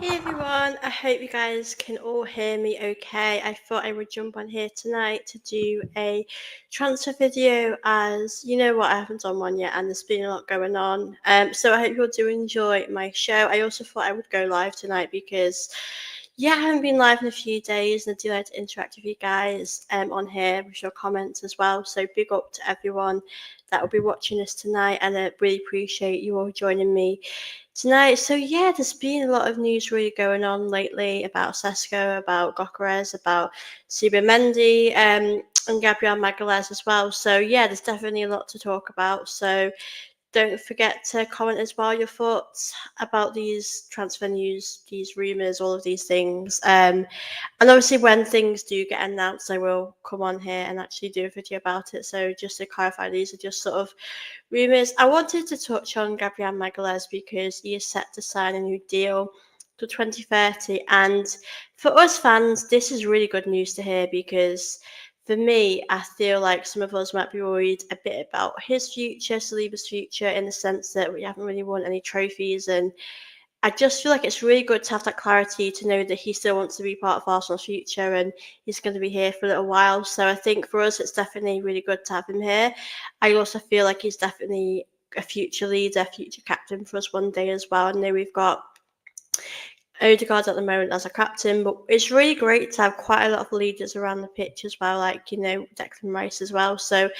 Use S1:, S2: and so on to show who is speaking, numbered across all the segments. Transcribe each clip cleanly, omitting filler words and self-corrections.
S1: Hey everyone, I hope you guys can all hear me okay. I thought I would jump on here tonight to do a transfer video as you know what, I haven't done one yet and there's been a lot going on. So I hope you all do enjoy my show. I also thought I would go live tonight because I haven't been live in a few days and I do like to interact with you guys on here with your comments as well. So big up to everyone that will be watching this tonight and I really appreciate you all joining me tonight. So there's been a lot of news really going on lately about Sesko, about Goalkeeper, about Mendy, and Gabriel Maguirez as well. So there's definitely a lot to talk about. So don't forget to comment as well your thoughts about these transfer news, these rumours, all of these things. And obviously when things do get announced, I will come on here and actually do a video about it. So just to clarify, these are just sort of rumours. I wanted to touch on Gabriel Magalhaes because he is set to sign a new deal to 2030. And for us fans, this is really good news to hear because for me, I feel like some of us might be worried a bit about his future, Saliba's future, in the sense that we haven't really won any trophies. And I just feel like it's really good to have that clarity to know that he still wants to be part of Arsenal's future and he's going to be here for a little while. So I think for us, it's definitely really good to have him here. I also feel like he's definitely a future leader, future captain for us one day as well. I know we've got Odegaard at the moment as a captain, but it's really great to have quite a lot of leaders around the pitch as well, like, Declan Rice as well. So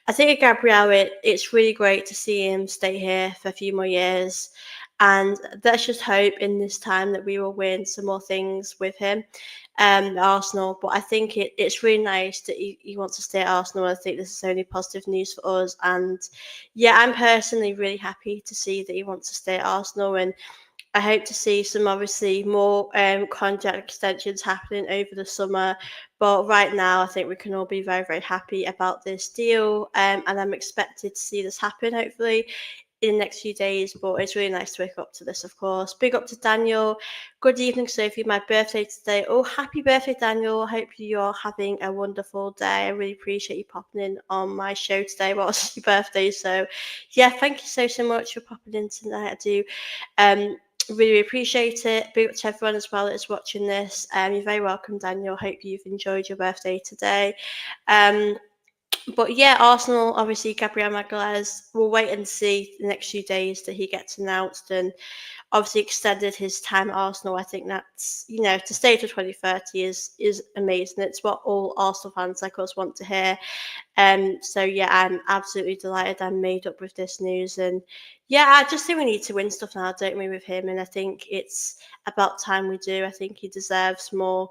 S1: I think at Gabriel, it's really great to see him stay here for a few more years. And let's just hope in this time that we will win some more things with him at Arsenal. But I think it's really nice that he wants to stay at Arsenal. I think this is only positive news for us. And I'm personally really happy to see that he wants to stay at Arsenal. And I hope to see some obviously more contract extensions happening over the summer. But right now, I think we can all be very, very happy about this deal. And I'm expected to see this happen hopefully in the next few days. But it's really nice to wake up to this, of course. Big up to Daniel. Good evening, Sophie. My birthday today. Oh, happy birthday, Daniel. I hope you're having a wonderful day. I really appreciate you popping in on my show today. What's your birthday? So, thank you so much for popping in tonight. I do. Really appreciate it. Big up to everyone as well that's watching this. You're very welcome, Daniel. Hope you've enjoyed your birthday today. But Arsenal, obviously, Gabriel Magalhaes, we'll wait and see the next few days that he gets announced and obviously extended his time at Arsenal. I think that's, to stay to 2030 is amazing. It's what all Arsenal fans like us want to hear. I'm absolutely delighted I'm made up with this news. And I just think we need to win stuff now, don't we, with him? And I think it's about time we do. I think he deserves more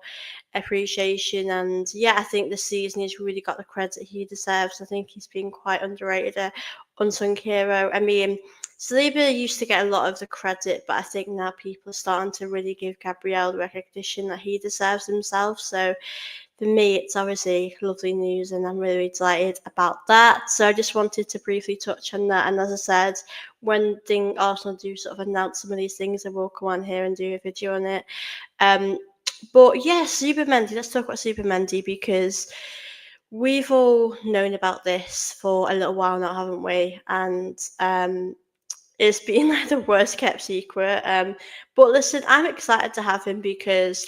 S1: appreciation. And I think this season he's really got the credit he deserves. I think he's been quite underrated, unsung hero. I mean, Saliba used to get a lot of the credit, but I think now people are starting to really give Gabriel the recognition that he deserves himself. So for me, it's obviously lovely news, and I'm really delighted about that. So I just wanted to briefly touch on that. And as I said, when Arsenal do sort of announce some of these things, I will come on here and do a video on it. Super Mendy. Let's talk about Super Mendy because we've all known about this for a little while now, haven't we? And it's been like the worst kept secret. But listen, I'm excited to have him because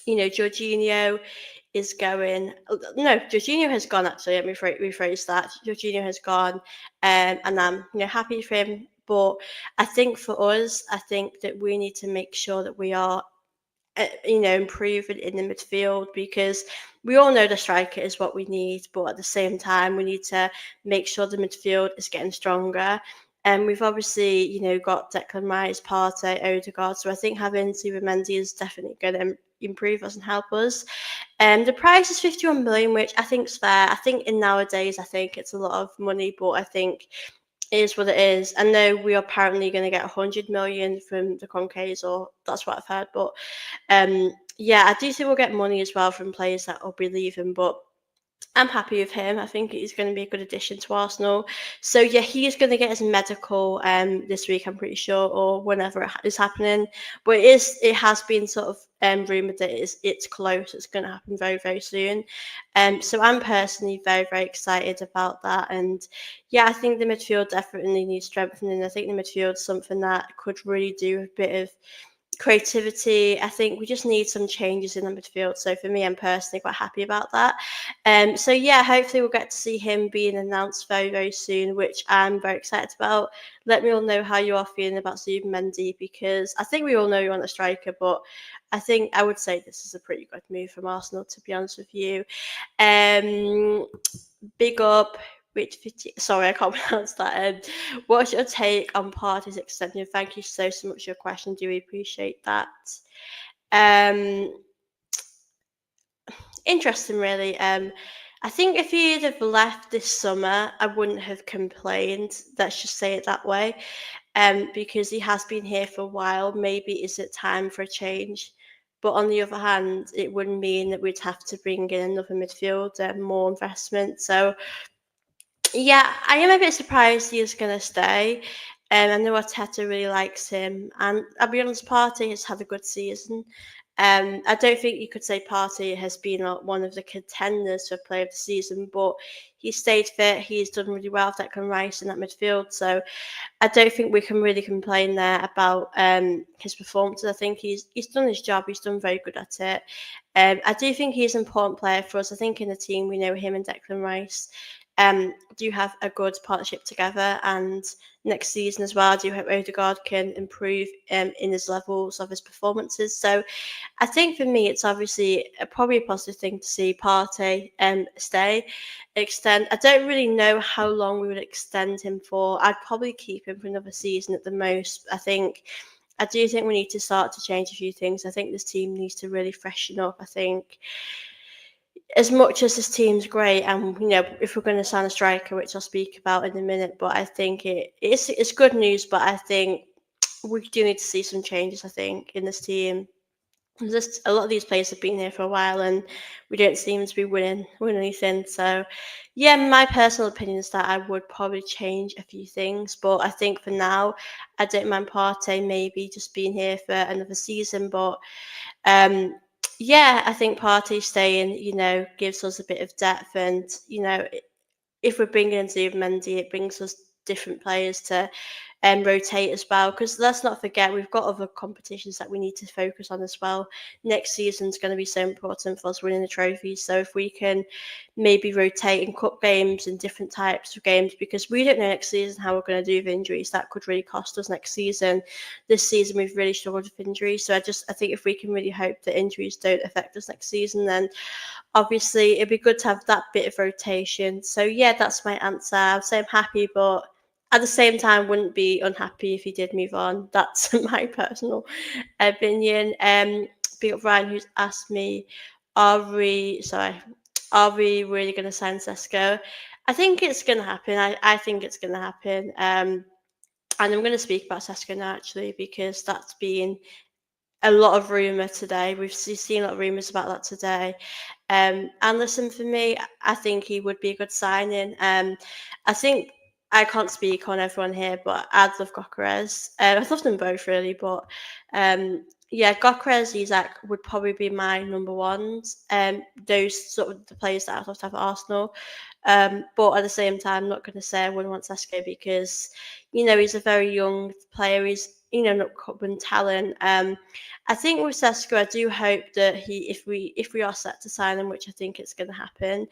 S1: Jorginho is going. No, Jorginho has gone. Actually, let me rephrase that. Jorginho has gone, and I'm happy for him. But I think for us, I think that we need to make sure that we are improving in the midfield because we all know the striker is what we need, but at the same time, we need to make sure the midfield is getting stronger. And we've obviously, got Declan Rice, Partey, Odegaard. So I think having Super Mendy is definitely going to improve us and help us. The price is 51 million, which I think is fair. I think in nowadays, I think it's a lot of money, but I think it is what it is. I know we are apparently going to get 100 million from the Concays, or that's what I've heard. But I do think we'll get money as well from players that will be leaving. But I'm happy with him. I think he's going to be a good addition to Arsenal. So he is going to get his medical this week, I'm pretty sure, or whenever it is happening. But it has been sort of rumoured that it's close. It's going to happen very, very soon. So I'm personally very, very excited about that. And I think the midfield definitely needs strengthening. I think the midfield is something that could really do a bit of creativity. I think we just need some changes in the midfield. So for me, I'm personally quite happy about that. So yeah, hopefully we'll get to see him being announced very, very soon, which I'm very excited about. Let me all know how you are feeling about Zubimendi, because I think we all know you want a striker, but I think I would say this is a pretty good move from Arsenal, to be honest with you. Um, Big up. Sorry, I can't pronounce that. What's your take on Partey's extension? Thank you so much for your question. Do we appreciate that? Um, Interesting, really. I think if he'd have left this summer, I wouldn't have complained. Let's just say it that way. Because he has been here for a while. Maybe is it time for a change? But on the other hand, it would mean that we'd have to bring in another midfielder, more investment. So yeah, I am a bit surprised he is going to stay. I know Arteta really likes him, and I'll be honest, Partey has had a good season. I don't think you could say Partey has been one of the contenders for Player of the Season, but he stayed fit. He's done really well with Declan Rice in that midfield, so I don't think we can really complain there about his performances. I think he's done his job. He's done very good at it. I do think he's an important player for us. I think in the team we know him and Declan Rice do have a good partnership together. And next season as well, I do hope Odegaard can improve in his levels of his performances. So I think for me, it's obviously probably a positive thing to see Partey extend. I don't really know how long we would extend him for. I'd probably keep him for another season at the most. I do think we need to start to change a few things. I think this team needs to really freshen up. I think as much as this team's great, and if we're going to sign a striker, which I'll speak about in a minute, but I think it's good news. But I think we do need to see some changes. I think in this team, just a lot of these players have been here for a while, and we don't seem to be winning anything. So, yeah, my personal opinion is that I would probably change a few things, but I think for now, I don't mind Partey maybe just being here for another season. But um, yeah, I think Partey staying, gives us a bit of depth, and if we're bringing in Zubimendi, it brings us different players to rotate as well. Because let's not forget, we've got other competitions that we need to focus on as well. Next season's going to be so important for us winning the trophies. So if we can maybe rotate in cup games and different types of games, because we don't know next season how we're going to do with injuries, that could really cost us next season. This season we've really struggled with injuries. So I think if we can really hope that injuries don't affect us next season, then obviously it'd be good to have that bit of rotation. So yeah, that's my answer. I'd say I'm happy, but at the same time wouldn't be unhappy if he did move on. That's my personal opinion. Big up Ryan, who's asked me, are we really going to sign Sesko? I think it's going to happen. I think it's going to happen. And I'm going to speak about Sesko now, actually, because that's been a lot of rumour today. We've seen a lot of rumours about that today. And listen, for me, I think he would be a good signing. I think I can't speak on everyone here, but I'd love Goalkeeper. I've loved them both really, but yeah, Goalkeeper, Isak would probably be my number ones. Those sort of the players that I'd love to have at Arsenal. But at the same time, I'm not going to say I wouldn't want Sesko because he's a very young player. He's not upcoming talent. I think with Sesko, I do hope that if we are set to sign him, which I think it's going to happen,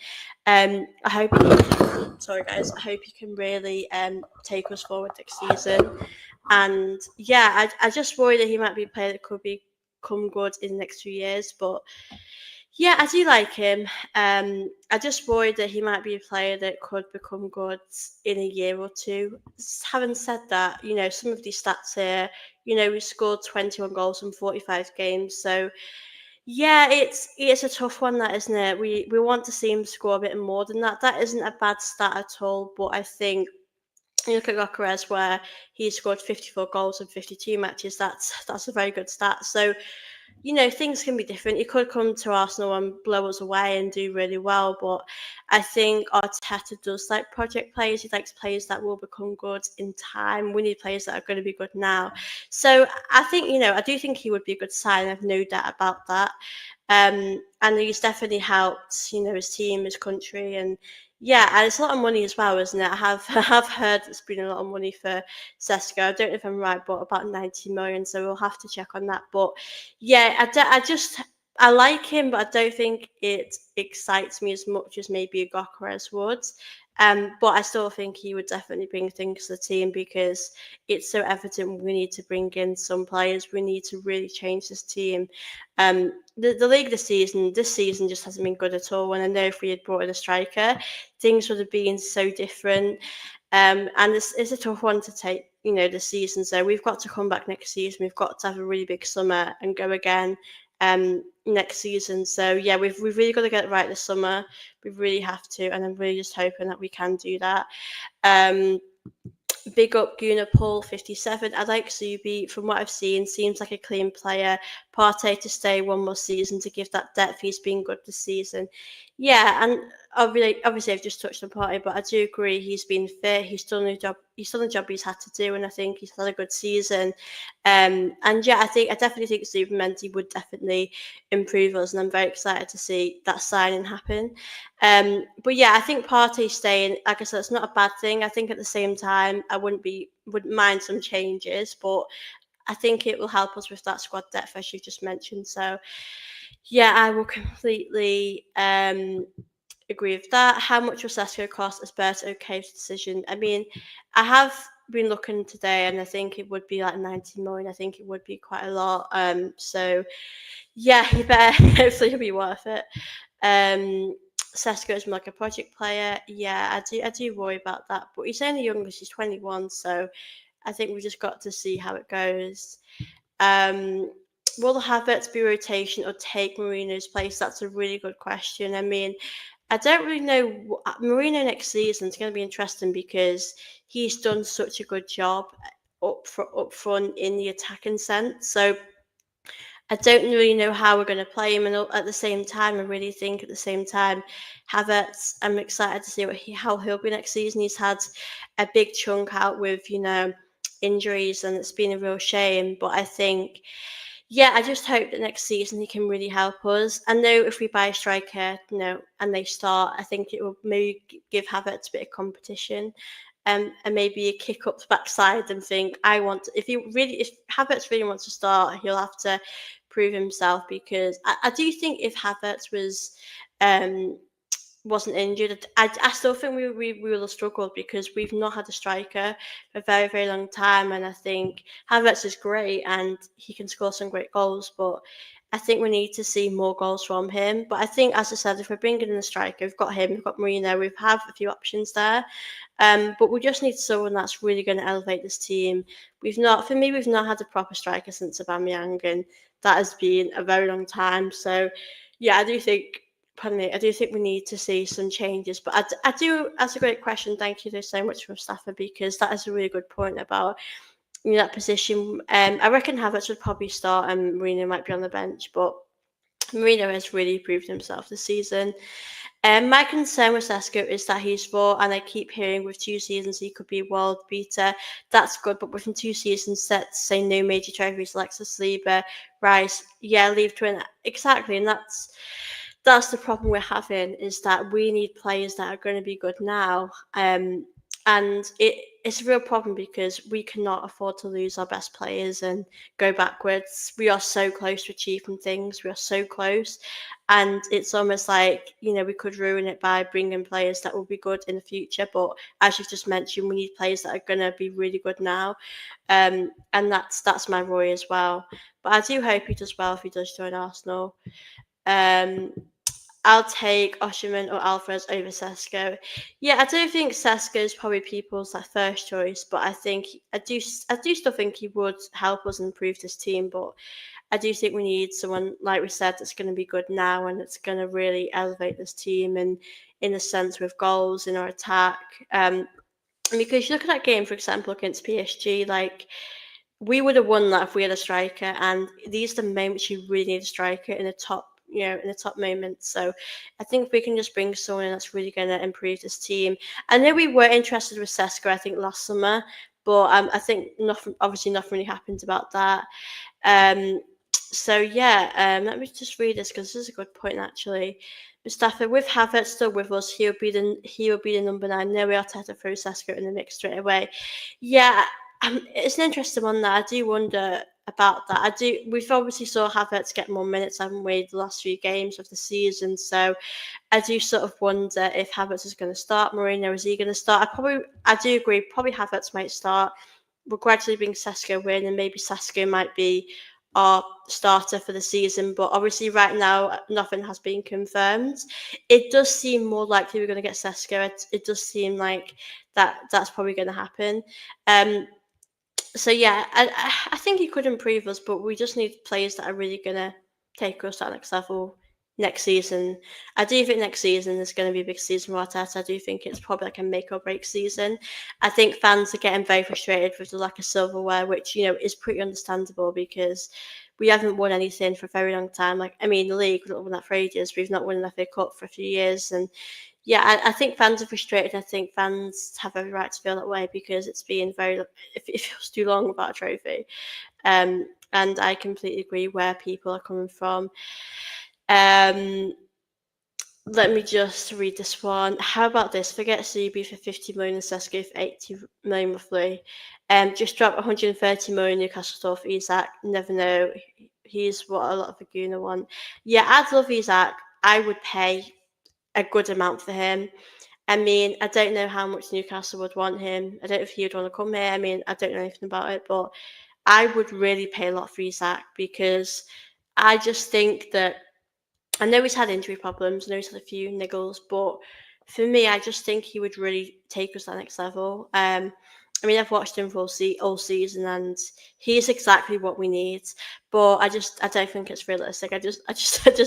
S1: I hope sorry guys, I hope he can really take us forward next season. And yeah, I just worry that he might be a player that could become good in the next few years, but yeah, I do like him. I just worry that he might be a player that could become good in a year or two. Having said that, some of these stats here, we scored 21 goals in 45 games. So, yeah, it's a tough one, that, isn't it? We want to see him score a bit more than that. That isn't a bad stat at all, but I think you look at Goalkeeper where he scored 54 goals in 52 matches. That's a very good stat. So things can be different. He could come to Arsenal and blow us away and do really well, but I think Arteta does like project players. He likes players that will become good in time. We need players that are going to be good now. So I think, I do think he would be a good sign. I have no doubt about that. And he's definitely helped, his team, his country, and Yeah, and it's a lot of money as well, isn't it? I have heard it's been a lot of money for Cesco. I don't know if I'm right, but about 90 million. So we'll have to check on that. But yeah, I like him, but I don't think it excites me as much as maybe a Goalkeeper would. But I still think he would definitely bring things to the team because it's so evident we need to bring in some players. We need to really change this team. The league this season just hasn't been good at all. And I know if we had brought in a striker, things would have been so different. And it's a tough one to take, the season. So we've got to come back next season. We've got to have a really big summer and go again next season. So yeah, we've really got to get it right this summer. We really have to, and I'm really just hoping that we can do that. Um, Big up Guna Paul 57. I like Zubi. From what I've seen, seems like a clean player. Partey to stay one more season to give that depth. He's been good this season. Yeah, and obviously I've just touched on Partey, but I do agree he's been fit. He's done the job. He's done the job he's had to do, and I think he's had a good season. And yeah, I definitely think Zubi would definitely improve us, and I'm very excited to see that signing happen. But yeah, I think Partey staying, like I said, it's not a bad thing. I think at the same time, I wouldn't mind some changes, but I think it will help us with that squad depth as you just mentioned. So yeah, I will completely agree with that. How much will Sesko cost? Is Berto Cave's decision? I mean, I have been looking today, and I think it would be like 90 million. I think it would be quite a lot. So yeah, you better hopefully it'll be worth it. Sesko is more like a project player. Yeah, I do worry about that. But he's only young because he's 21, so I think we just got to see how it goes. Um, will Havertz be rotation or take Mourinho's place? That's a really good question. I mean, I don't really know. Mourinho next season is going to be interesting because he's done such a good job up front in the attacking sense. So I don't really know how we're going to play him, and at the same time, I really think at the same time, Havertz. I'm excited to see how he'll be next season. He's had a big chunk out with injuries, and it's been a real shame. But I think, yeah, I just hope that next season he can really help us. I know if we buy a striker, and they start, I think it will maybe give Havertz a bit of competition. And maybe a kick up the backside and think, if Havertz really wants to start, he'll have to prove himself because I do think if Havertz um, wasn't injured, I still think we will have struggled because we've not had a striker for a very, very long time. And I think Havertz is great and he can score some great goals, but I think we need to see more goals from him. But I think, as I said, if we're bringing in a striker, we've got him, we've got Marino, we have a few options there. But we just need someone that's really going to elevate this team. For me, we've not had a proper striker since Aubameyang, and that has been a very long time. So, yeah, pardon me, I do think we need to see some changes. But I do, that's a great question. Thank you so much, Mustafa, because that is a really good point about that position. I reckon Havertz would probably start and Marino might be on the bench, but Marino has really proved himself this season. My concern with Sesko is that he's raw, and I keep hearing with 2 seasons he could be world beater. That's good, but within 2 seasons, set say no major trophies, Alexis Lieber, Rice, yeah, leave twin exactly, and that's the problem we're having is that we need players that are going to be good now. And it's a real problem because we cannot afford to lose our best players and go backwards. We are so close to achieving things. We are so close. And it's almost like, we could ruin it by bringing players that will be good in the future. But as you've just mentioned, we need players that are going to be really good now. And that's my worry as well. But I do hope he does well if he does join Arsenal. Um, I'll take Osherman or Alvarez over Sesko. Yeah, I do think Sesko is probably people's first choice, but I do still think he would help us improve this team. But I do think we need someone, like we said, that's going to be good now and it's going to really elevate this team and in a sense with goals in our attack. Because you look at that game, for example, against PSG, like we would have won that if we had a striker, and these are the moments you really need a striker in the top moments. So I think if we can just bring someone in that's really going to improve this team. I know we were interested with Sesko, I think last summer, but I think nothing really happened about that. So yeah, let me just read this because this is a good point actually. Mustafi with Havertz still with us, he will be the number 9. No way Arteta throws Sesko in the mix straight away. Yeah, it's an interesting one that I do wonder about that. I do. We've obviously saw Havertz get more minutes, haven't we, the last few games of the season. So I do sort of wonder if Havertz is going to start. Mourinho, is he going to start? I do agree. Probably Havertz might start. We'll gradually bring Sesko in, and maybe Sesko might be our starter for the season. But obviously, right now, nothing has been confirmed. It does seem more likely we're going to get Sesko. It does seem like that's probably going to happen. Um, so yeah, I think he could improve us, but we just need players that are really gonna take us to that next level next season. I do think next season is going to be a big season for Arteta. I do think it's probably like a make or break season. I think fans are getting very frustrated with the lack of silverware, which is pretty understandable because we haven't won anything for a very long time. Like I mean, the league we've not won that for ages. We've not won an FA Cup for a few years, and yeah, I think fans are frustrated. I think fans have every right to feel that way because it's been it feels too long without a trophy. And I completely agree where people are coming from. Um, Let me just read this one. How about this? Forget CB for 50 million and Sesko for 80 million roughly. Just drop 130 million Newcastle store for Isak. Never know. He's what a lot of Laguna want. Yeah, I'd love Isak. I would pay a good amount for him. I mean, I don't know how much Newcastle would want him. I don't know if he would want to come here. I mean, I don't know anything about it, but I would really pay a lot for Isak because I just think that I know he's had injury problems. I know he's had a few niggles, but for me, I just think he would really take us to that next level. I mean, I've watched him for all season, and he's exactly what we need. But I don't think it's realistic. I just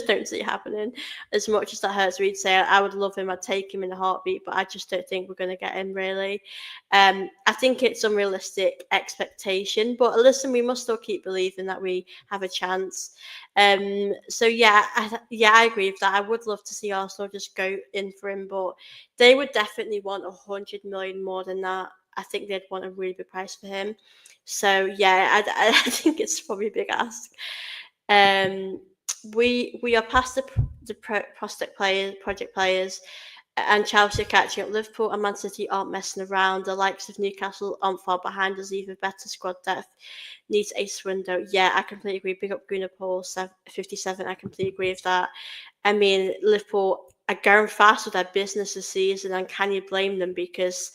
S1: don't see it happening. As much as that hurts me to say, I would love him. I'd take him in a heartbeat, but I just don't think we're going to get him really. I think it's unrealistic expectation. But listen, we must still keep believing that we have a chance. So yeah, I agree with that. I would love to see Arsenal just go in for him, but they would definitely want 100 million more than that. I think they'd want a really big price for him. So yeah, I think it's probably a big ask. Um, we are past prospect players, project players, and Chelsea are catching up. Liverpool and Man City aren't messing around. The likes of Newcastle aren't far behind us either. Better squad depth needs ace window. Yeah, I completely agree. Big up Gunnar Paul, 57. I completely agree with that. I mean, Liverpool are going fast with their business this season, and can you blame them? Because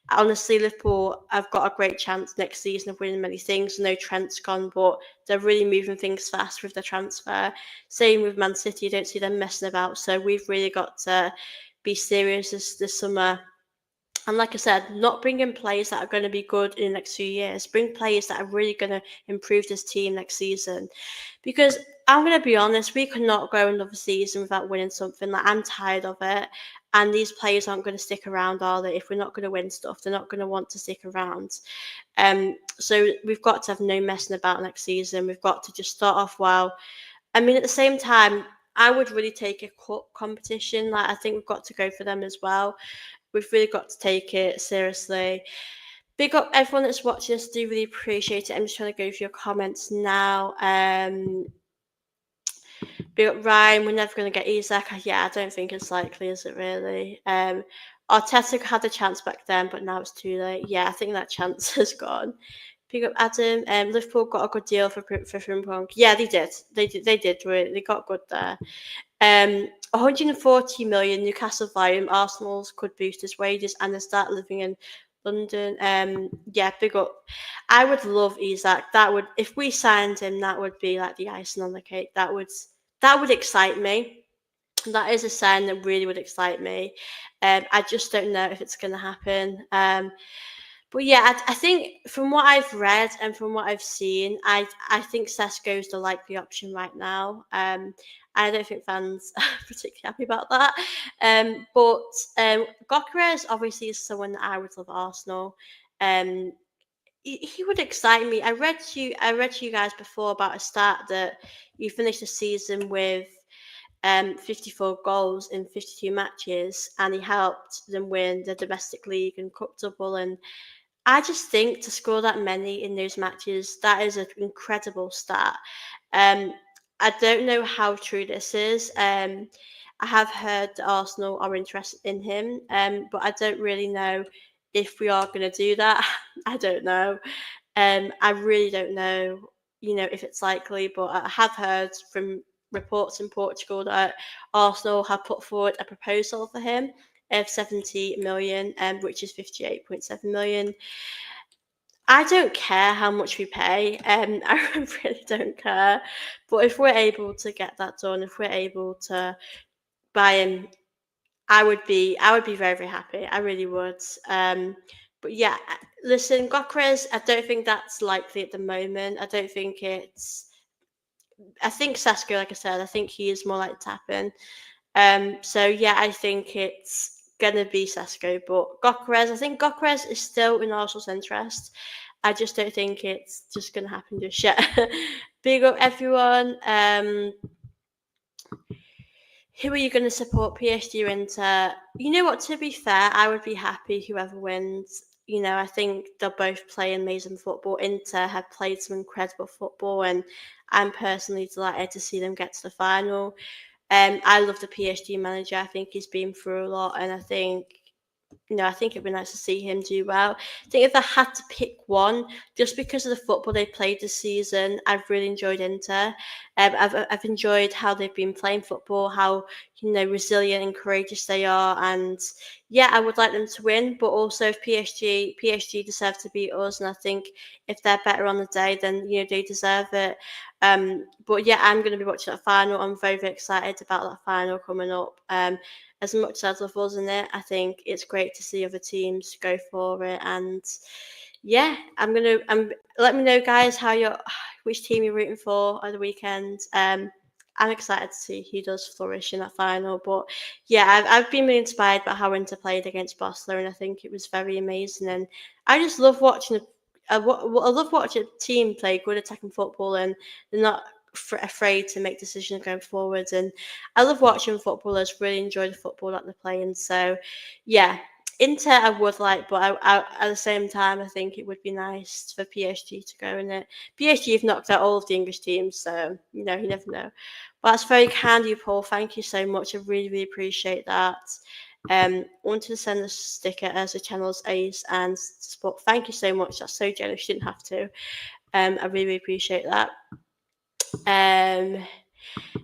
S1: honestly, Liverpool have got a great chance next season of winning many things. I know Trent's gone, but they're really moving things fast with their transfer. Same with Man City, you don't see them messing about. So we've really got to be serious this summer. And like I said, not bring in players that are going to be good in the next few years. Bring players that are really going to improve this team next season. Because I'm going to be honest, we cannot go another season without winning something. Like I'm tired of it. And these players aren't going to stick around, are they? If we're not going to win stuff, they're not going to want to stick around. So we've got to have no messing about next season. We've got to just start off well. I mean, at the same time, I would really take a cup competition. Like I think we've got to go for them as well. We've really got to take it seriously. Big up everyone that's watching us. Do really appreciate it. I'm just trying to go through your comments now. Big up Ryan. We're never going to get Isak. Yeah, I don't think it's likely, is it really? Arteta had a chance back then, but now it's too late. Yeah, I think that chance has gone. Big up Adam. Liverpool got a good deal for Frimpong. Yeah, they did. They did. Really. They got good there. 140 million Newcastle volume. Arsenal's could boost his wages and then start living in London. Yeah, big up. I would love Isak. That would, if we signed him, that would be like the icing on the cake. That would excite me. That is a sign that really would excite me. I just don't know if it's going to happen. But yeah, I think from what I've read and from what I've seen, I think Cesco is the likely option right now. I don't think fans are particularly happy about that. But Goalkeeper obviously is someone that I would love at Arsenal. Um, he would excite me. I read to you guys before about a stat that you finished the season with 54 goals in 52 matches, and he helped them win the domestic league and cup double. And I just think to score that many in those matches, that is an incredible stat. Um, I don't know how true this is. I have heard that Arsenal are interested in him, but I don't really know if we are going to do that. I don't know. I really don't know, if it's likely, but I have heard from reports in Portugal that Arsenal have put forward a proposal for him of 70 million, which is 58.7 million. I don't care how much we pay. I really don't care. But if we're able to get that done, if we're able to buy him, I would be very, very happy. I really would. But yeah, listen, Gokres, I don't think that's likely at the moment. I don't think it's. I think Sesko, like I said, I think he is more like tapping. So yeah, I think it's gonna be Sesko, but Gokres, I think Gokres is still in Arsenal's interest. I just don't think it's just gonna happen just yet. Big up everyone. Who are you going to support, PSG or Inter? You know what, to be fair, I would be happy whoever wins. I think they'll both play amazing football. Inter have played some incredible football, and I'm personally delighted to see them get to the final. I love the PSG manager. I think he's been through a lot, and I think it'd be nice to see him do well. I think if I had to pick one, just because of the football they played this season, I've really enjoyed Inter. I've enjoyed how they've been playing football, how resilient and courageous they are, and yeah, I would like them to win. But also, if PSG deserve to beat us, and I think if they're better on the day, then they deserve it. But yeah, I'm going to be watching that final. I'm very, very excited about that final coming up. As much as I love us in it, I think it's great to see other teams go for it. And yeah, let me know, guys, which team you're rooting for at the weekend. I'm excited to see who does flourish in that final. But yeah, I've been really inspired by how Inter played against Barcelona, and I think it was very amazing. And I just love watching. I love watching a team play good attacking football, and they're not afraid to make decisions going forwards. And I love watching footballers really enjoy the football that they're playing. So, yeah, Inter I would like, but at the same time, I think it would be nice for PSG to go in it. PSG have knocked out all of the English teams, so you never know. But that's very kind of you, Paul. Thank you so much. I really, really appreciate that. I wanted to send a sticker as the channel's Ace and support. Thank you so much. That's so generous. You didn't have to. I really, really appreciate that.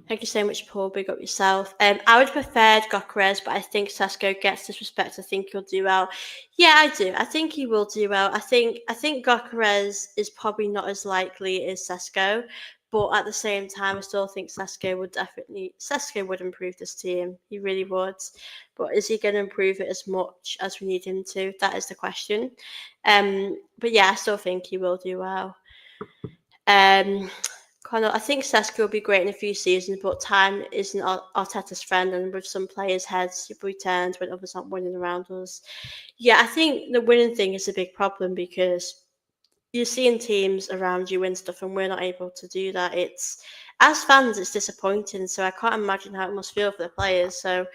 S1: Thank you so much, Paul. Big up yourself. I would prefer Gokares, but I think Sesko gets disrespect. I think he'll do well. Yeah, I do. I think he will do well. I think Gokares is probably not as likely as Sesko, but at the same time, I still think Sesko would improve this team. He really would. But is he going to improve it as much as we need him to? That is the question. But yeah, I still think he will do well. I think Cesco will be great in a few seasons, but time isn't Arteta's friend, and with some players' heads we turned when others aren't winning around us. Yeah, I think the winning thing is a big problem because you're seeing teams around you win stuff, and we're not able to do that. As fans, it's disappointing. So I can't imagine how it must feel for the players. So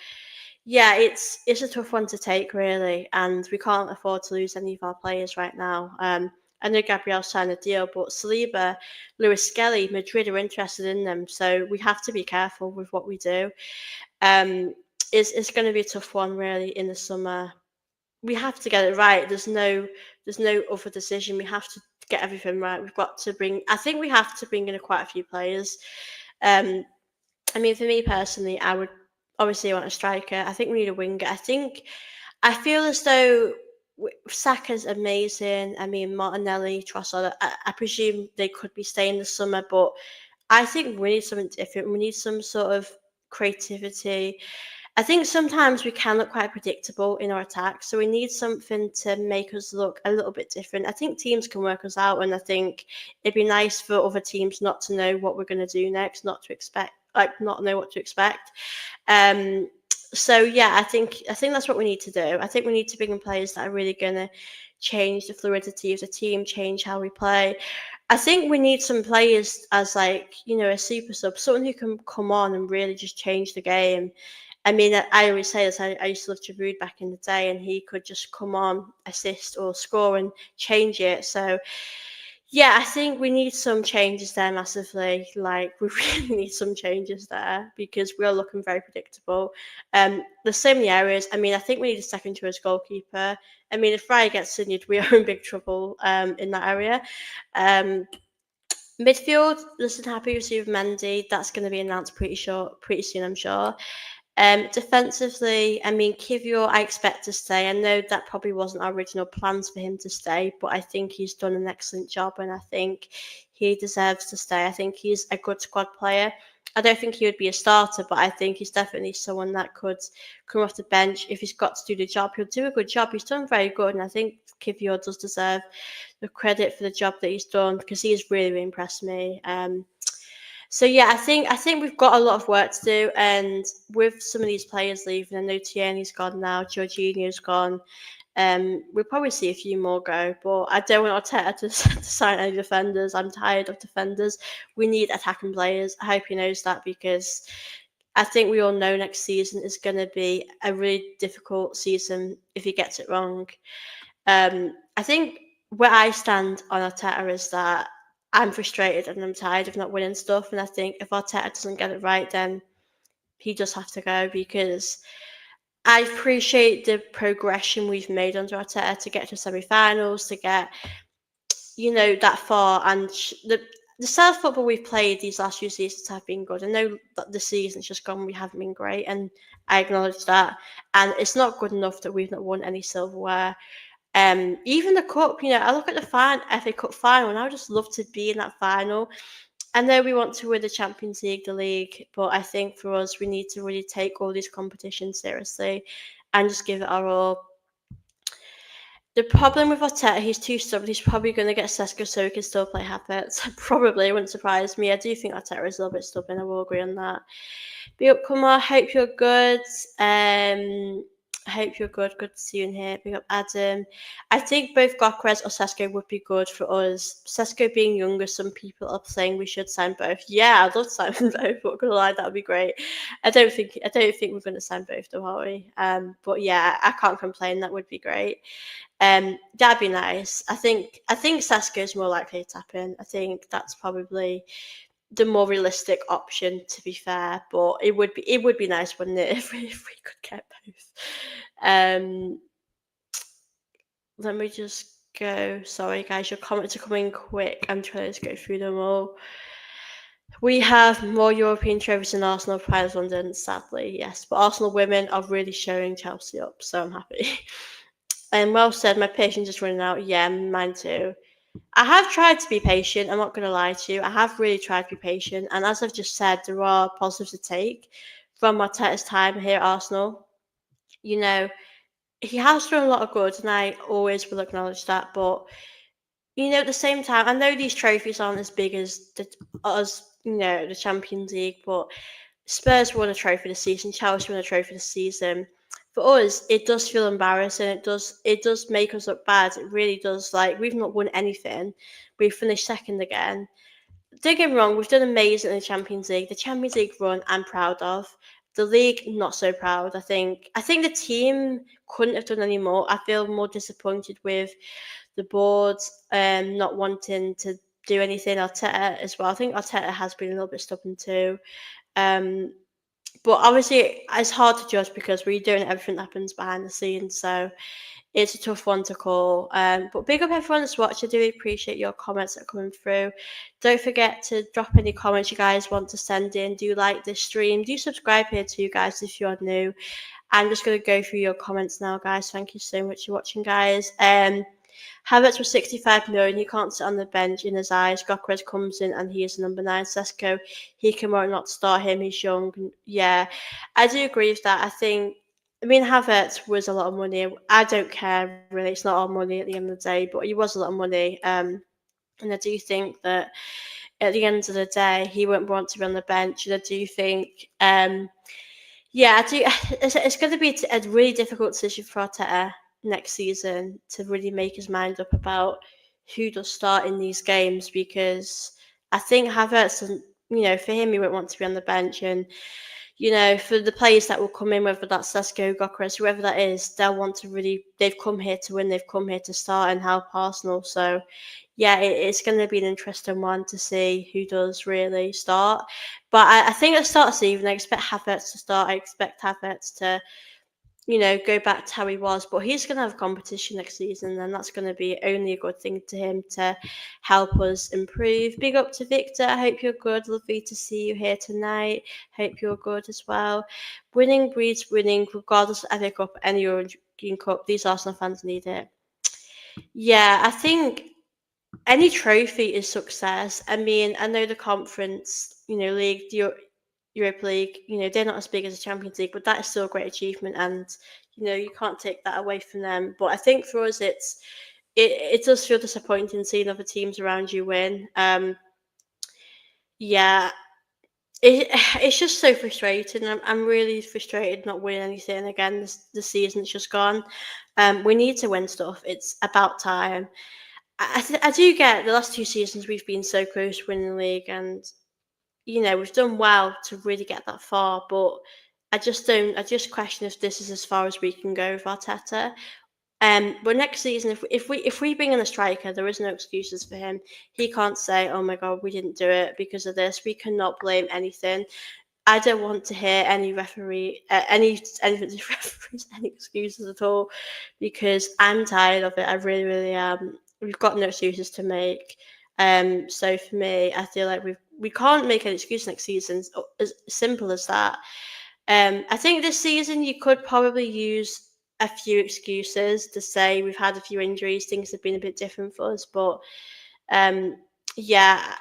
S1: yeah, it's a tough one to take, really, and we can't afford to lose any of our players right now. I know Gabriel signed a deal, but Saliba, Lewis Skelly, Madrid are interested in them, so we have to be careful with what we do. It's going to be a tough one, really, in the summer. We have to get it right. There's no other decision. We have to get everything right. I think we have to bring in quite a few players. I mean, for me personally, I would obviously want a striker. I think we need a winger. I feel as though Saka's amazing. I mean, Martinelli, Trossard. I presume they could be staying this summer, but I think we need something different. We need some sort of creativity. I think sometimes we can look quite predictable in our attack, so we need something to make us look a little bit different. I think teams can work us out, and I think it'd be nice for other teams not to know what we're going to do next, not know what to expect. So yeah, I think that's what we need to do. I think we need to bring in players that are really going to change the fluidity of the team, change how we play. I think we need some players as a super sub, someone who can come on and really just change the game. I mean, I always say this. I used to love Giroud back in the day, and he could just come on, assist or score and change it. So Yeah, I think we need some changes there massively. Like, we really need some changes there because we're looking very predictable. There's so many areas. I mean, I think we need a second choice goalkeeper. I mean, if Raya gets injured, we are in big trouble in that area. Um, Midfield, listen, happy with Mendy. That's going to be announced pretty soon, I'm sure. Defensively, I mean, Kivior, I expect to stay. I know that probably wasn't our original plans for him to stay, but I think he's done an excellent job, and I think he deserves to stay. I think he's a good squad player. I don't think he would be a starter, but I think he's definitely someone that could come off the bench. If he's got to do the job, he'll do a good job. He's done very good, and I think Kivior does deserve the credit for the job that he's done because he has really, really impressed me. So yeah, I think we've got a lot of work to do, and with some of these players leaving, I know Tierney's gone now, Jorginho's gone. We'll probably see a few more go, but I don't want Arteta to sign any defenders. I'm tired of defenders. We need attacking players. I hope he knows that because I think we all know next season is going to be a really difficult season if he gets it wrong. I think where I stand on Arteta is that I'm frustrated and I'm tired of not winning stuff. And I think if Arteta doesn't get it right, then he does have to go because I appreciate the progression we've made under Arteta to get to semi-finals, to get that far, and the style of football we've played these last few seasons have been good. I know that the season's just gone, we haven't been great, and I acknowledge that. And it's not good enough that we've not won any silverware. Even the cup, I look at the FA Cup final, and I would just love to be in that final. I know we want to win the Champions League, the league, but I think for us, we need to really take all these competitions seriously and just give it our all. The problem with Arteta, he's too stubborn. He's probably going to get Sesko so he can still play Havertz. Probably, it wouldn't surprise me. I do think Arteta is a little bit stubborn. I will agree on that. Big up, Kumar. Hope you're good. Hope you're good. Good to see you in here. Big up, Adam. I think both Goalkeeper or Cesco would be good for us. Cesco being younger, some people are saying we should sign both. Yeah, I'd love to sign both. Not gonna lie, that would be great. I don't think we're gonna sign both, though, are we? But yeah, I can't complain. That would be great. That'd be nice. I think Sesko is more likely to tap in. I think that's probably the more realistic option, to be fair. But it would be nice, wouldn't it, if we could get both. Um, Let me just go. Sorry, guys, your comments are coming quick. I'm trying to go through them all. We have more European trophies than Arsenal, Pride of London, sadly, yes. But Arsenal women are really showing Chelsea up, so I'm happy. And well said, my patience is running out. Yeah, mine too. I have tried to be patient. I'm not going to lie to you. I have really tried to be patient. And as I've just said, there are positives to take from Arteta's time here at Arsenal. You know, he has done a lot of good, and I always will acknowledge that. But, at the same time, I know these trophies aren't as big as the Champions League, but Spurs won a trophy this season, Chelsea won a trophy this season. For us, it does feel embarrassing. It does make us look bad. It really does. Like, we've not won anything. We've finished second again. Don't get me wrong, we've done amazing in the Champions League. The Champions League run I'm proud of. The league, not so proud. I think the team couldn't have done any more. I feel more disappointed with the board not wanting to do anything. Arteta as well. I think Arteta has been a little bit stubborn too. Um, but obviously, it's hard to judge because we're doing everything that happens behind the scenes. So it's a tough one to call. But big up everyone that's watched. I do appreciate your comments that are coming through. Don't forget to drop any comments you guys want to send in. Do you like this stream? Do subscribe here too, guys, if you're new. I'm just going to go through your comments now, guys. Thank you so much for watching, guys. Havertz was 65 million. He can't sit on the bench in his eyes. Goalkeeper comes in and he is number 9. Sesko, he can not start him. He's young. Yeah, I do agree with that. Havertz was a lot of money. I don't care, really. It's not all money at the end of the day, but he was a lot of money. And I do think that at the end of the day, he won't want to be on the bench. And I do think, yeah, I do. It's going to be a really difficult decision for Arteta next season to really make his mind up about who does start in these games, because I think Havertz, for him, he won't want to be on the bench. And for the players that will come in, whether that's Sesko, Goalkeeper, whoever that is, they'll want to really. They've come here to win. They've come here to start and help Arsenal. So, yeah, it's going to be an interesting one to see who does really start. But I think at the start of the season, I expect Havertz to start. I expect Havertz to go back to how he was. But he's going to have competition next season, and that's going to be only a good thing to him to help us improve. Big up to Victor. I hope you're good. Lovely to see you here tonight. Hope you're good as well. Winning breeds winning, regardless of FA Cup, any European Cup. These Arsenal fans need it. Yeah, I think any trophy is success. I mean, I know the conference, league, the Europa League, they're not as big as the Champions League, but that is still a great achievement, and you can't take that away from them. But I think for us, it does feel disappointing seeing other teams around you win. Yeah, it's just so frustrating. I'm really frustrated not winning anything again. The season's just gone. We need to win stuff. It's about time. I do get the last 2 seasons we've been so close to winning the league, and we've done well to really get that far, but I just don't. I just question if this is as far as we can go with Arteta. But next season, if we bring in a striker, there is no excuses for him. He can't say, "Oh my God, we didn't do it because of this." We cannot blame anything. I don't want to hear any anything to referees, any excuses at all, because I'm tired of it. I really, really am. We've got no excuses to make. So for me, I feel like we can't make an excuse next season. As simple as that. I think this season you could probably use a few excuses to say we've had a few injuries, things have been a bit different for us, but um, yeah,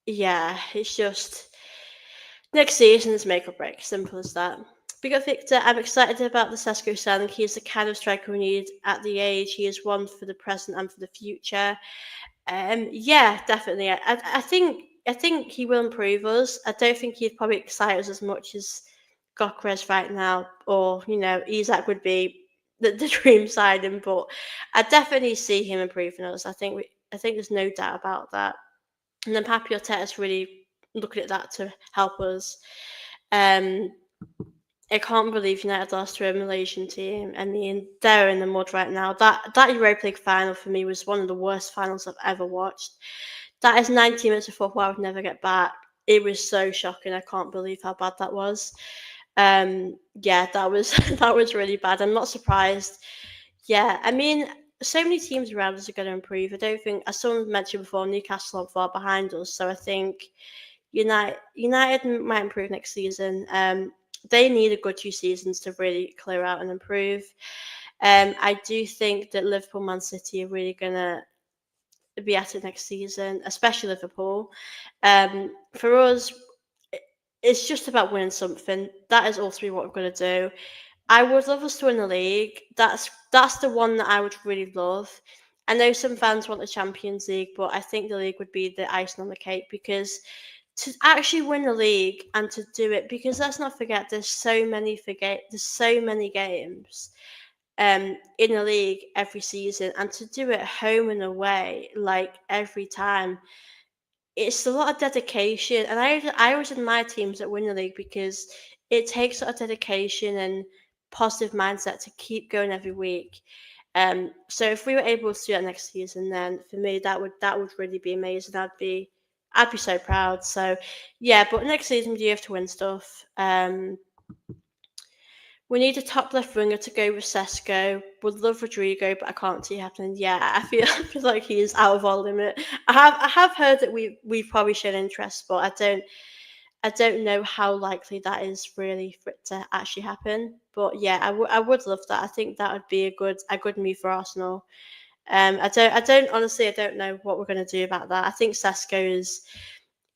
S1: yeah, it's just next season is make or break. Simple as that. Big up Victor. I'm excited about the Cesco signing. He is the kind of striker we need at the age. He is one for the present and for the future. Yeah, definitely. I think he will improve us. I don't think he'd probably excite us as much as Goalkeeper right now, or Isak would be the dream signing. But I definitely see him improving us. I think there's no doubt about that. And then Papi Arteta's really looking at that to help us. Um, I can't believe United lost to a Malaysian team. I mean, they're in the mud right now. That Europa League final for me was one of the worst finals I've ever watched. That is 90 minutes of football I would never get back. It was so shocking. I can't believe how bad that was. Yeah, that was that was really bad. I'm not surprised. Yeah, I mean, so many teams around us are going to improve. I don't think, as someone mentioned before, Newcastle aren't far behind us. So I think United might improve next season. They need a good 2 seasons to really clear out and improve. I do think that Liverpool, Man City are really gonna be at it next season, especially Liverpool. For us, it's just about winning something. That is ultimately what we're gonna do. I would love us to win the league. That's the one that I would really love. I know some fans want the Champions League, but I think the league would be the icing on the cake, because to actually win the league and to do it, because let's not forget there's so many games in the league every season, and to do it home and away like every time, it's a lot of dedication. And I always admire teams that win the league, because it takes a lot of dedication and positive mindset to keep going every week. So if we were able to do that next season, then for me that would really be amazing. I'd be so proud. So yeah, but next season we do have to win stuff. We need a top left winger to go with Sesko. Would love Rodrigo, but I can't see it happening. Yeah, I feel like he is out of our limit. I have heard that we've probably shown interest, but I don't know how likely that is really for it to actually happen. But yeah, I would love that. I think that would be a good move for Arsenal. I don't know what we're gonna do about that. I think Sesko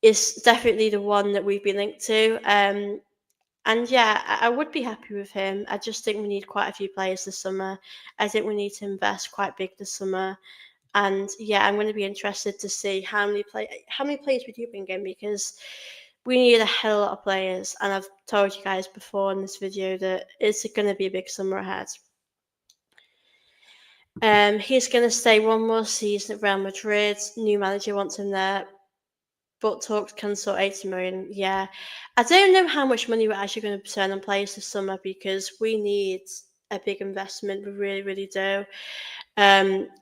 S1: is definitely the one that we've been linked to. And yeah, I would be happy with him. I just think we need quite a few players this summer. I think we need to invest quite big this summer. And yeah, I'm going to be interested to see how many players we do bring in, because we need a hell of a lot of players. And I've told you guys before in this video that it's going to be a big summer ahead. He's going to stay one more season at Real Madrid. New manager wants him there. but talks can sort 80 million. Yeah. I don't know how much money we're actually going to spend on players this summer because we need a big investment. We really, really do.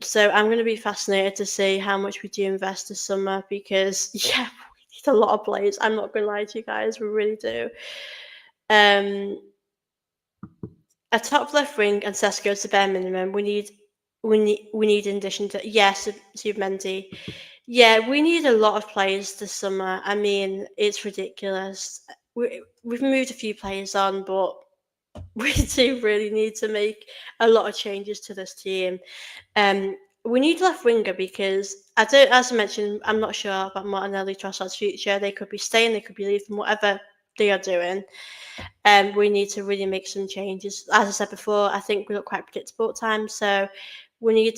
S1: So I'm going to be fascinated to see how much we do invest this summer because, yeah, we need a lot of players. I'm not going to lie to you guys. We really do. Um, a top left wing and Sesko is the bare minimum. We need in addition to yes, Mendy. Yeah, we need a lot of players this summer. I mean, it's ridiculous. We've moved a few players on, but we do really need to make a lot of changes to this team. We need left winger because I don't, as I mentioned, I'm not sure about Martinelli Trossard's future. They could be staying, they could be leaving, whatever they are doing. We need to really make some changes. As I said before, I think we look quite predictable at times, so we need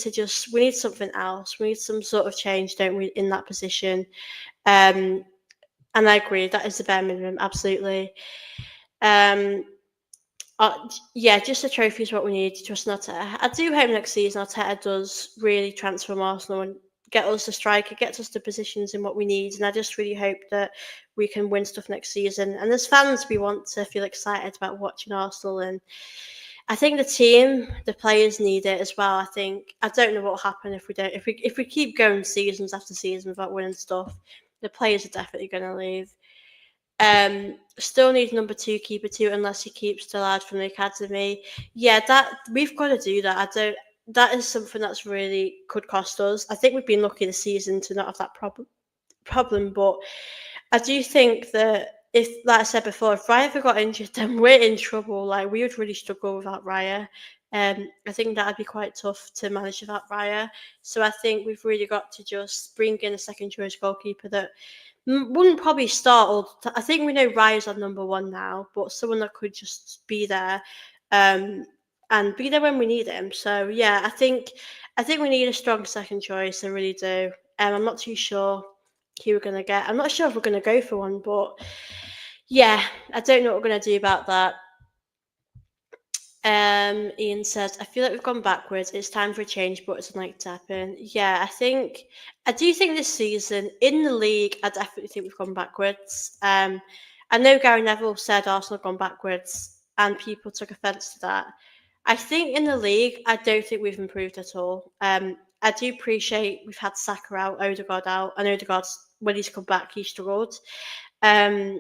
S1: something else. We need some sort of change, don't we, in that position? And I agree, that is the bare minimum, absolutely. Yeah, just a trophy is what we need. Just Arteta. I do hope next season Arteta does really transform Arsenal and get us a striker, gets us the positions in what we need. And I just really hope that we can win stuff next season. And as fans, we want to feel excited about watching Arsenal. And I think the team, the players need it as well. I don't know what will happen if we don't. If we keep going seasons after season without winning stuff, the players are definitely going to leave. Still need number two keeper too, unless he keeps the lad from the academy. Yeah, that we've got to do that. I don't. That is something that's really could cost us. I think we've been lucky this season to not have that problem, but I do think that if, like I said before, if Raya ever got injured, then we're in trouble. Like we would really struggle without Raya. I think that'd be quite tough to manage without Raya. So I think we've really got to just bring in a second choice goalkeeper that wouldn't probably start all the time. I think we know Raya's on number one now, but someone that could just be there, and be there when we need him. So yeah, I think we need a strong second choice. I really do. I'm not too sure who we're gonna get. I'm not sure if we're gonna go for one, but yeah, I don't know what we're gonna do about that. Ian says, I feel like we've gone backwards. It's time for a change, but it's unlikely to happen. Yeah, I do think this season in the league, I definitely think we've gone backwards. I know Gary Neville said Arsenal have gone backwards, and people took offence to that. I think in the league, I don't think we've improved at all. I do appreciate we've had Saka out, Odegaard out, and Odegaard's when he's come back, he struggled. Um,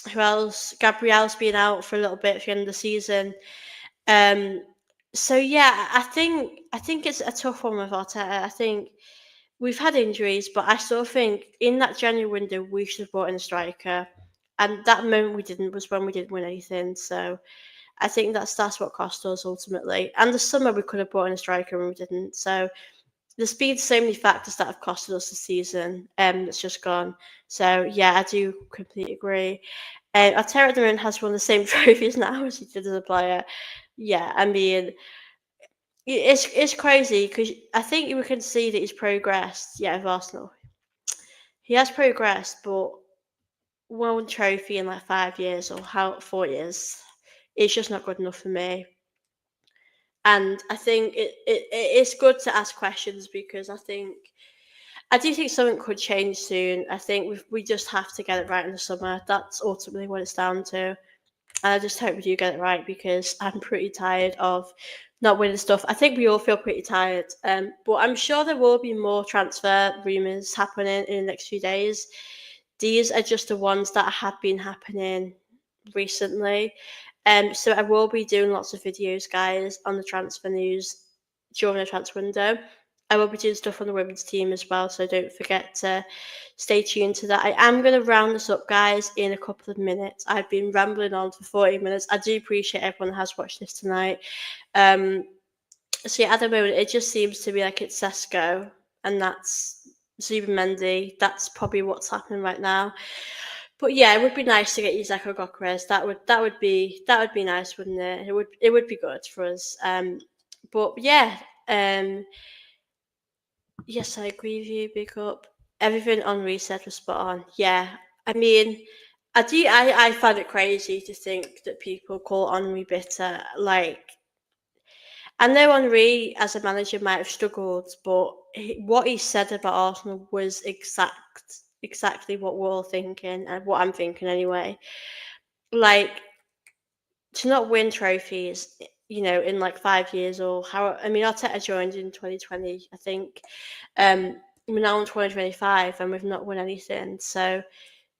S1: who else? Gabriel's been out for a little bit at the end of the season. Um, so yeah, I think it's a tough one with Arteta. I think we've had injuries, but I still think in that January window we should have brought in a striker, and that moment we didn't was when we didn't win anything. So I think that's what cost us ultimately. And the summer we could have brought in a striker and we didn't. So there's been so many factors that have costed us the season. That's just gone. So yeah, I do completely agree. Arteta at the moment has won the same trophies now as he did as a player. Yeah, I mean, it's crazy because I think we can see that he's progressed. Yeah, with Arsenal, he has progressed, but one trophy in like 5 years or 4 years, it's just not good enough for me. And I think it's good to ask questions because I do think something could change soon. I think we just have to get it right in the summer. That's ultimately what it's down to. And I just hope we do get it right because I'm pretty tired of not winning stuff. I think we all feel pretty tired. But I'm sure there will be more transfer rumours happening in the next few days. These are just the ones that have been happening recently. So I will be doing lots of videos, guys, on the transfer news during the transfer window. I will be doing stuff on the women's team as well, so don't forget to stay tuned to that. I am going to round this up, guys, in a couple of minutes. I've been rambling on for 40 minutes. I do appreciate everyone that has watched this tonight. So yeah, at the moment, it just seems to be like it's Cesco, and that's Mendy. That's probably what's happening right now. But yeah, it would be nice to get Isak or Goalkeeper. That would be nice, wouldn't it? It would be good for us. But yeah, yes, I agree with you. Big up. Everything on reset was spot on. Yeah, I mean, I find it crazy to think that people call Henri bitter. Like, I know Henri as a manager might have struggled, but what he said about Arsenal was exact. exactly what we're all thinking and what I'm thinking anyway. Like, to not win trophies, in like 5 years or how. I mean, Arteta joined in 2020, I think. We're now in 2025 and we've not won anything. So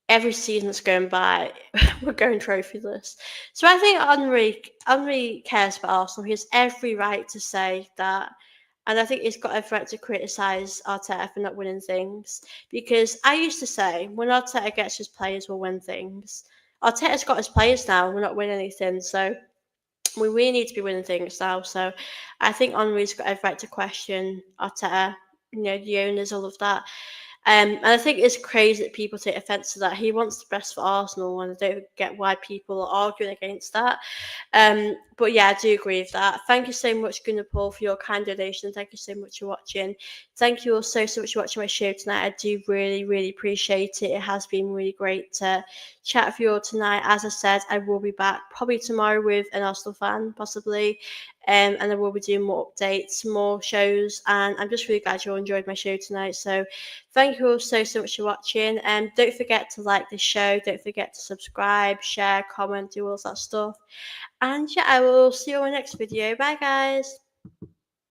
S1: every season that's going by, we're going trophyless. So I think Henry cares for Arsenal. He has every right to say that. And I think he's got every right to criticise Arteta for not winning things. Because I used to say, when Arteta gets his players, we'll win things. Arteta's got his players now, we're not winning anything. So we really need to be winning things now. So I think Henri's got every right to question Arteta, the owners, all of that. And I think it's crazy that people take offence to that. He wants the best for Arsenal, and I don't get why people are arguing against that. But yeah, I do agree with that. Thank you so much, Gunnar Paul, for your kind donation. Thank you so much for watching. Thank you all so much for watching my show tonight. I do really, really appreciate it. It has been really great to chat with you all tonight. As I said, I will be back probably tomorrow with an Arsenal fan, possibly. And I will be doing more updates, more shows. And I'm just really glad you all enjoyed my show tonight. So thank you all so much for watching. And don't forget to like this show. Don't forget to subscribe, share, comment, do all that stuff. And yeah, I will see you on my next video. Bye, guys.